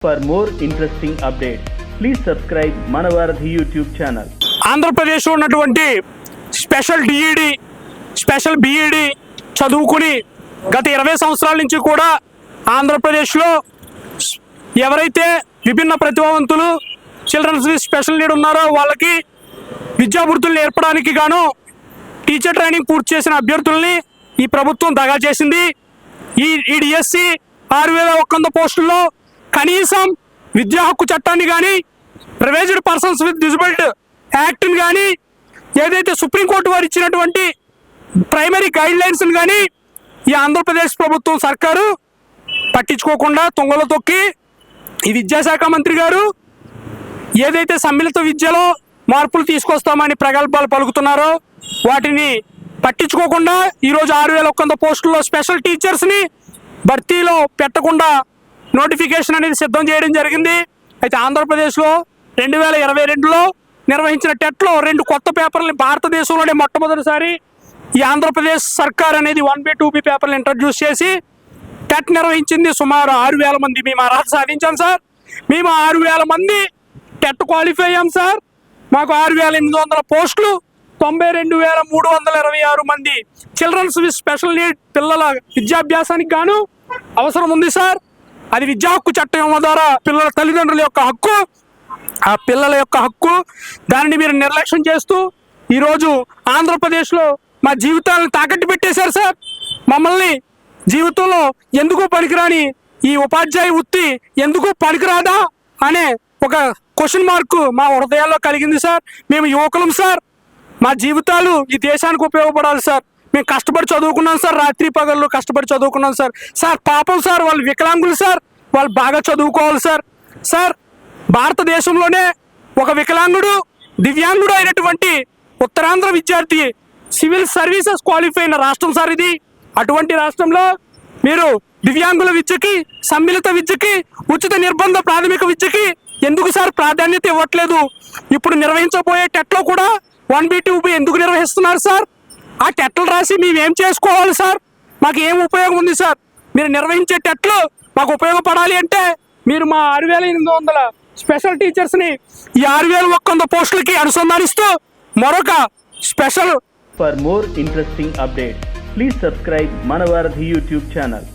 For more interesting updates, please subscribe Manavarathi YouTube channel. Andhra Pradesh ఉన్నటువంటి special BEd చదువుకుని గత 20 సంవత్సరాల నుంచి కూడా ఆంధ్రప్రదేశ్లో ఎవరైతే విభిన్న ప్రతిభావంతులు చిల్డ్రన్స్ విత్ స్పెషల్ నీడ్ ఉన్నారో వాళ్ళకి విద్యావృత్తులు నేర్పడానికి గాను టీచర్ ట్రైనింగ్ పూర్తి చేసిన అభ్యర్థుల్ని ఈ ప్రభుత్వం దగా చేసింది. ఈ డిఎస్సి 6,100 పోస్టుల్లో కనీసం విద్యా హక్కు చట్టాన్ని కానీ ప్రివైజ్డ్ పర్సన్స్ విత్ డిజబిలిటీ యాక్ట్ని కానీ ఏదైతే సుప్రీంకోర్టు వారు ఇచ్చినటువంటి ప్రైమరీ గైడ్ లైన్స్ని కానీ ఈ ఆంధ్రప్రదేశ్ ప్రభుత్వం సర్కారు పట్టించుకోకుండా తుంగలో తొక్కి ఈ విద్యాశాఖ మంత్రి గారు ఏదైతే సమ్మిళిత విద్యలో మార్పులు తీసుకొస్తామని ప్రగల్భాలు పలుకుతున్నారో వాటిని పట్టించుకోకుండా ఈరోజు 6,100 పోస్టుల్లో స్పెషల్ టీచర్స్ని భర్తీలో పెట్టకుండా నోటిఫికేషన్ అనేది సిద్ధం చేయడం జరిగింది. అయితే ఆంధ్రప్రదేశ్లో 2022లో నిర్వహించిన టెట్లో 2 కొత్త పేపర్లని భారతదేశంలోనే మొట్టమొదటిసారి ఈ ఆంధ్రప్రదేశ్ సర్కార్ అనేది 1B 2B పేపర్లు ఇంట్రడ్యూస్ చేసి టెట్ నిర్వహించింది. సుమారు 6,000 మంది మేము అర్హత సాధించాం సార్. మేము 6,000 మంది టెట్ క్వాలిఫై అయ్యాం సార్. మాకు 6,800 పోస్టులు, 92,326 మంది చిల్డ్రన్స్ విత్ స్పెషల్ నీడ్ పిల్లల విద్యాభ్యాసానికి గాను అవసరం ఉంది సార్. అది విద్యా హక్కు చట్టం ద్వారా పిల్లల తల్లిదండ్రుల యొక్క హక్కు, ఆ పిల్లల యొక్క హక్కు. దానిని మీరు నిర్లక్ష్యం చేస్తూ ఈరోజు ఆంధ్రప్రదేశ్లో మా జీవితాలను తాకట్టు పెట్టేశారు సార్. మమ్మల్ని జీవితంలో ఎందుకు పనికిరాని ఈ ఉపాధ్యాయ వృత్తి ఎందుకు పనికిరాదా అనే ఒక క్వశ్చన్ మార్కు మా హృదయాల్లో కలిగింది సార్. మేము యువకులం సార్, మా జీవితాలు ఈ దేశానికి ఉపయోగపడాలి సార్. మేము కష్టపడి చదువుకున్నాం సార్, రాత్రి పగళ్ళు కష్టపడి చదువుకున్నాం సార్. సార్ పాపం సార్, వాళ్ళు వికలాంగులు సార్, వాళ్ళు బాగా చదువుకోవాలి సార్. సార్ భారతదేశంలోనే ఒక వికలాంగుడు దివ్యాంగుడు అయినటువంటి ఉత్తరాంధ్ర విద్యార్థి సివిల్ సర్వీసెస్ క్వాలిఫై అయిన రాష్ట్రం సార్ ఇది. అటువంటి రాష్ట్రంలో మీరు దివ్యాంగుల విద్యకి, సమ్మిళిత విద్యకి, ఉచిత నిర్బంధ ప్రాథమిక విద్యకి ఎందుకు సార్ ప్రాధాన్యత ఇవ్వట్లేదు? ఇప్పుడు నిర్వహించబోయే టెట్లో కూడా 1B 2B ఎందుకు నిర్వహిస్తున్నారు సార్? ఆ టెట్లు రాసి మేమేం చేసుకోవాలి సార్? మాకు ఏం ఉపయోగం ఉంది సార్? మీరు నిర్వహించే టెట్లు మాకు ఉపయోగపడాలి అంటే మీరు మా 6,800 స్పెషల్ టీచర్స్ని ఈ 6,100 పోస్టులకి అనుసంధానిస్తూ మరొక special. For more interesting updates, please subscribe Manavarathi YouTube channel.